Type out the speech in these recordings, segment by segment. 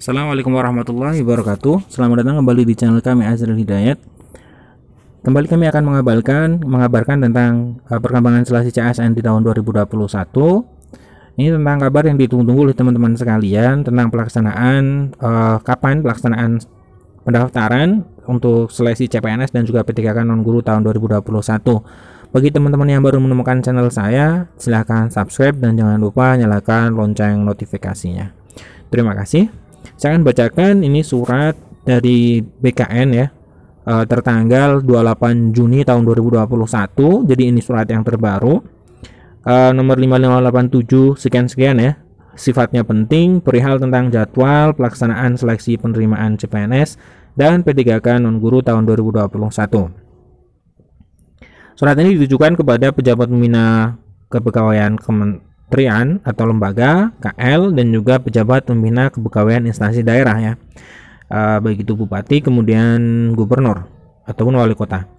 Assalamualaikum warahmatullahi wabarakatuh. Selamat datang kembali di channel kami Azril Hidayat. Kembali kami akan mengabarkan tentang perkembangan seleksi CASN di tahun 2021. Ini tentang kabar yang ditunggu-tunggu oleh teman-teman sekalian tentang pelaksanaan kapan pelaksanaan pendaftaran untuk seleksi CPNS dan juga P3K non-guru tahun 2021. Bagi teman-teman yang baru menemukan channel saya, silahkan subscribe dan jangan lupa nyalakan lonceng notifikasinya. Terima kasih. Saya akan bacakan ini surat dari BKN ya, tertanggal 28 Juni tahun 2021. Jadi ini surat yang terbaru, nomor 5587 sekian-sekian ya. Sifatnya penting, perihal tentang jadwal pelaksanaan seleksi penerimaan CPNS dan P3K non-guru tahun 2021. Surat ini ditujukan kepada pejabat pembina kepegawaian kementerian atau lembaga, KL, dan juga pejabat pembina kepegawaian instansi daerah ya, baik itu bupati, kemudian gubernur ataupun wali kota.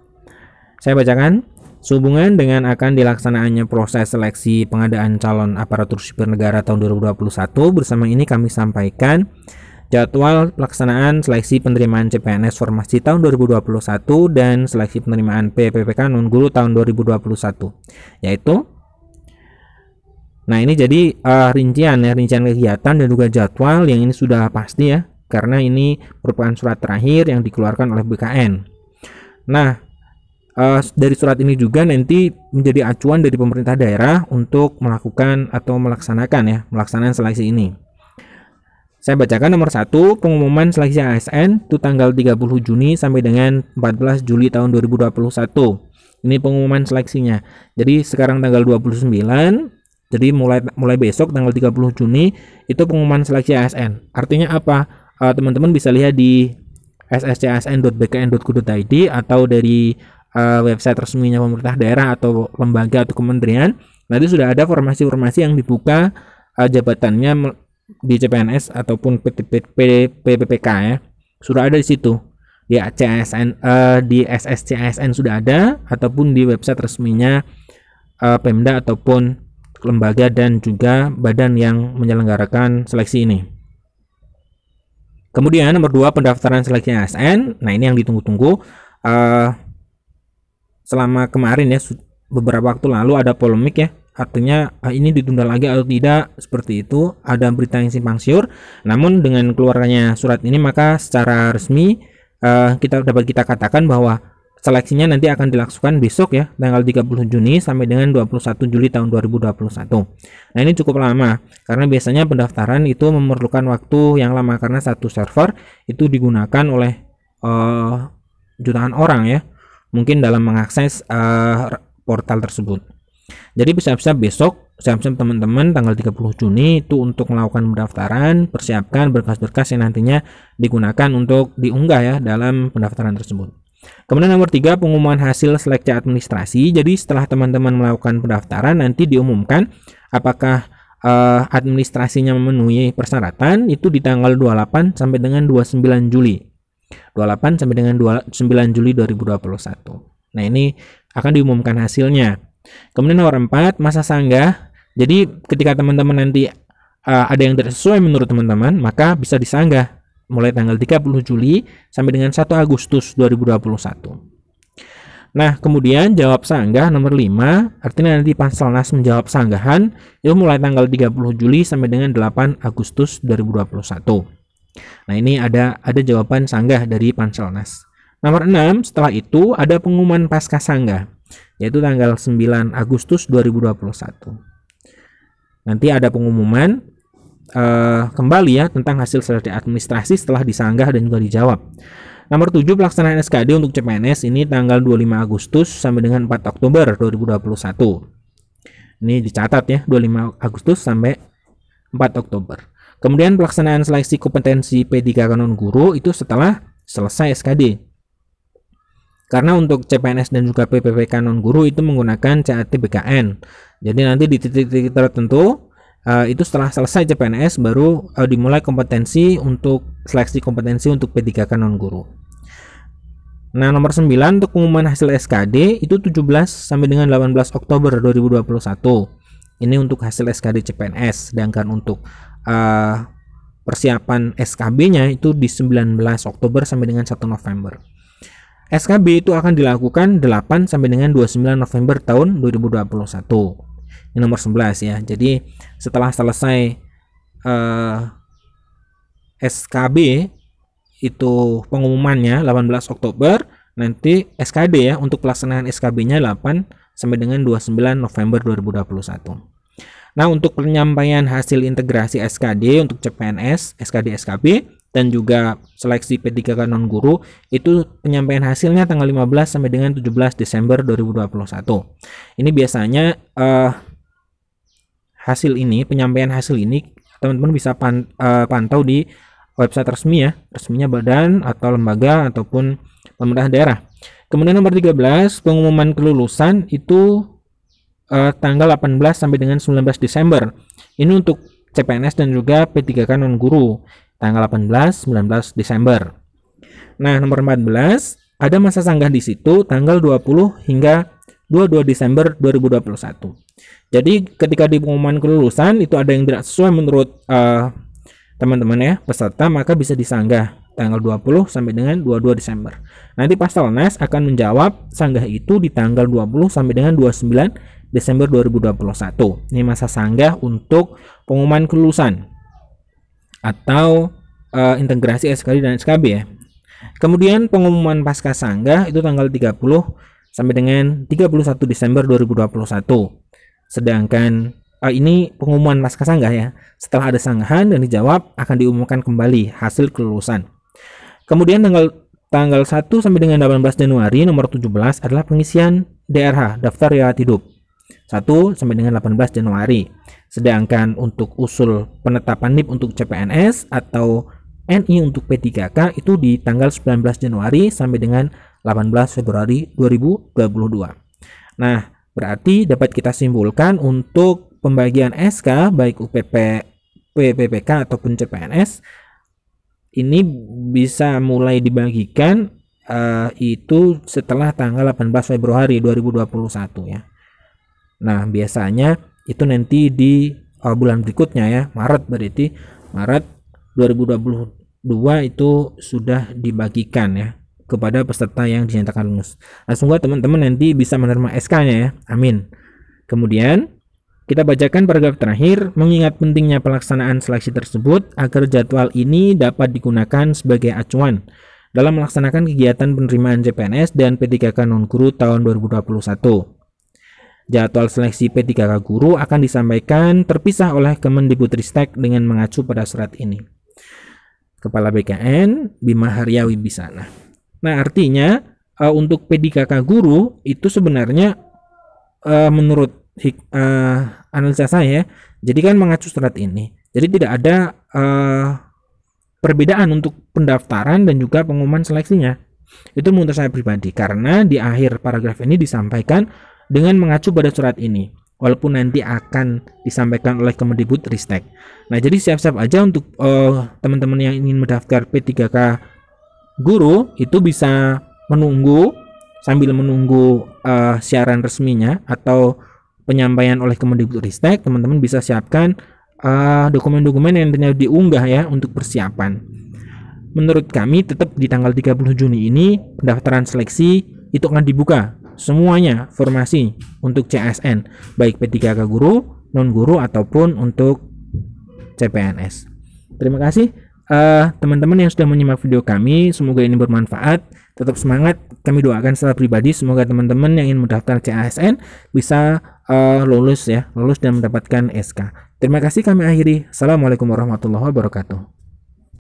Saya bacakan. Sehubungan dengan akan dilaksanakannya proses seleksi pengadaan calon aparatur sipil negara tahun 2021, bersama ini kami sampaikan jadwal pelaksanaan seleksi penerimaan CPNS formasi tahun 2021 dan seleksi penerimaan PPPK non-guru tahun 2021, yaitu ini jadi rincian kegiatan dan juga jadwal yang ini sudah pasti ya, karena ini merupakan surat terakhir yang dikeluarkan oleh BKN. Dari surat ini juga nanti menjadi acuan dari pemerintah daerah untuk melakukan atau melaksanakan seleksi ini. Saya bacakan nomor 1, pengumuman seleksi ASN itu tanggal 30 Juni sampai dengan 14 Juli tahun 2021. Ini pengumuman seleksinya. Jadi sekarang tanggal 29, jadi mulai besok tanggal 30 Juni itu pengumuman seleksi ASN. Artinya apa? Teman-teman bisa lihat di sscsn.bkn.go.id atau dari website resminya pemerintah daerah atau lembaga atau kementerian. Nanti sudah ada formasi-formasi yang dibuka jabatannya di CPNS ataupun PPPK ya. Sudah ada di situ. Di CASN, di SSCASN sudah ada, ataupun di website resminya Pemda ataupun lembaga dan juga badan yang menyelenggarakan seleksi ini. Kemudian nomor 2, pendaftaran seleksi ASN. Nah, ini yang ditunggu-tunggu. Selama kemarin ya, beberapa waktu lalu ada polemik ya, artinya ini ditunda lagi atau tidak, seperti itu, ada berita yang simpang siur. Namun dengan keluarnya surat ini, maka secara resmi dapat kita katakan bahwa seleksinya nanti akan dilakukan besok ya, tanggal 30 Juni sampai dengan 21 Juli tahun 2021. Nah, ini cukup lama karena biasanya pendaftaran itu memerlukan waktu yang lama karena satu server itu digunakan oleh jutaan orang ya, mungkin dalam mengakses portal tersebut. Jadi bisa-bisa besok, siap-siap teman-teman tanggal 30 Juni itu untuk melakukan pendaftaran, persiapkan berkas-berkas yang nantinya digunakan untuk diunggah ya dalam pendaftaran tersebut. Kemudian nomor 3, pengumuman hasil seleksi administrasi. Jadi setelah teman-teman melakukan pendaftaran, nanti diumumkan apakah administrasinya memenuhi persyaratan itu di tanggal 28 sampai dengan 29 Juli. 28 sampai dengan 9 Juli 2021. Nah, ini akan diumumkan hasilnya. Kemudian nomor 4, masa sanggah. Jadi ketika teman-teman nanti ada yang tidak sesuai menurut teman-teman, maka bisa disanggah mulai tanggal 30 Juli sampai dengan 1 Agustus 2021. Nah, kemudian jawab sanggah nomor 5, artinya nanti Panselnas menjawab sanggahan itu mulai tanggal 30 Juli sampai dengan 8 Agustus 2021. Nah, ini ada jawaban sanggah dari Panselnas. Nomor 6, setelah itu ada pengumuman pasca sanggah, yaitu tanggal 9 Agustus 2021. Nanti ada pengumuman kembali ya tentang hasil seleksi administrasi setelah disanggah dan juga dijawab. Nomor 7, pelaksanaan SKD untuk CPNS ini tanggal 25 Agustus sampai dengan 4 Oktober 2021. Ini dicatat ya, 25 Agustus sampai 4 Oktober. Kemudian pelaksanaan seleksi kompetensi P3K non-guru itu setelah selesai SKD. Karena untuk CPNS dan juga PPPK non-guru itu menggunakan CAT BKN. Jadi nanti di titik-titik tertentu itu setelah selesai CPNS baru dimulai kompetensi untuk seleksi kompetensi untuk P3K non-guru. Nah, nomor 9, untuk pengumuman hasil SKD itu 17 sampai dengan 18 Oktober 2021. Ini untuk hasil SKD CPNS. Sedangkan untuk persiapan SKB-nya itu di 19 Oktober sampai dengan 1 November. SKB itu akan dilakukan 8 sampai dengan 29 November tahun 2021. Ini nomor 11 ya. Jadi setelah selesai SKB itu pengumumannya 18 Oktober, nanti SKD ya untuk pelaksanaan SKB-nya 8 sampai dengan 29 November 2021. Nah, untuk penyampaian hasil integrasi SKD untuk CPNS, SKD, SKB dan juga seleksi P3K non guru itu penyampaian hasilnya tanggal 15 sampai dengan 17 Desember 2021. Ini biasanya hasil ini, penyampaian hasil ini teman-teman bisa pantau di website resmi ya, resminya badan atau lembaga ataupun pemerintah daerah. Kemudian nomor 13, pengumuman kelulusan itu tanggal 18 sampai dengan 19 Desember. Ini untuk CPNS dan juga P3K non guru, tanggal 18 19 Desember. Nah, nomor 14, ada masa sanggah di situ tanggal 20 hingga 22 Desember 2021. Jadi ketika di pengumuman kelulusan itu ada yang tidak sesuai menurut teman-teman ya peserta, maka bisa disanggah tanggal 20 sampai dengan 22 Desember. Nanti Pastelnas akan menjawab sanggah itu di tanggal 20 sampai dengan 29 Desember 2021. Ini masa sanggah untuk pengumuman kelulusan atau integrasi SKD dan SKB ya. Kemudian pengumuman pasca sanggah itu tanggal 30 sampai dengan 31 Desember 2021. Sedangkan ini pengumuman pasca sanggah ya. Setelah ada sanggahan dan dijawab akan diumumkan kembali hasil kelulusan. Kemudian tanggal 1 sampai dengan 18 Januari nomor 17 adalah pengisian DRH, daftar riwayat hidup. 1 sampai dengan 18 Januari. Sedangkan untuk usul penetapan NIP untuk CPNS atau NI untuk P3K itu di tanggal 19 Januari sampai dengan 18 Februari 2022. Nah, berarti dapat kita simpulkan untuk pembagian SK baik UPP, PPK ataupun CPNS ini bisa mulai dibagikan itu setelah tanggal 18 Februari 2021 ya. Nah, biasanya itu nanti di bulan berikutnya ya, Maret, berarti Maret 2022 itu sudah dibagikan ya kepada peserta yang dinyatakan lulus. Nah, semoga teman-teman nanti bisa menerima SK-nya ya. Amin. Kemudian kita bacakan paragraf terakhir, mengingat pentingnya pelaksanaan seleksi tersebut agar jadwal ini dapat digunakan sebagai acuan dalam melaksanakan kegiatan penerimaan CPNS dan P3K non-guru tahun 2021. Jadwal seleksi P3K guru akan disampaikan terpisah oleh Kemendikbudristek dengan mengacu pada surat ini. Kepala BKN Bima Haryawi Bisana. Nah, artinya untuk P3K guru itu sebenarnya menurut analisa saya, jadi kan mengacu surat ini. Jadi tidak ada perbedaan untuk pendaftaran dan juga pengumuman seleksinya. Itu menurut saya pribadi, karena di akhir paragraf ini disampaikan dengan mengacu pada surat ini, walaupun nanti akan disampaikan oleh Kemendikbudristek. Nah, jadi siap-siap aja untuk teman-teman yang ingin mendaftar P3K guru itu bisa menunggu sambil menunggu siaran resminya atau penyampaian oleh Kemendikbudristek. Teman-teman bisa siapkan dokumen-dokumen yang ternyata diunggah ya untuk persiapan. Menurut kami tetap di tanggal 30 Juni ini pendaftaran seleksi itu akan dibuka semuanya formasi untuk CSN baik P3K guru, non guru ataupun untuk CPNS. Terima kasih teman-teman yang sudah menyimak video kami, semoga ini bermanfaat. Tetap semangat, kami doakan secara pribadi semoga teman-teman yang ingin mendaftar CSN bisa lulus dan mendapatkan SK. Terima kasih, kami akhiri. Assalamualaikum warahmatullahi wabarakatuh.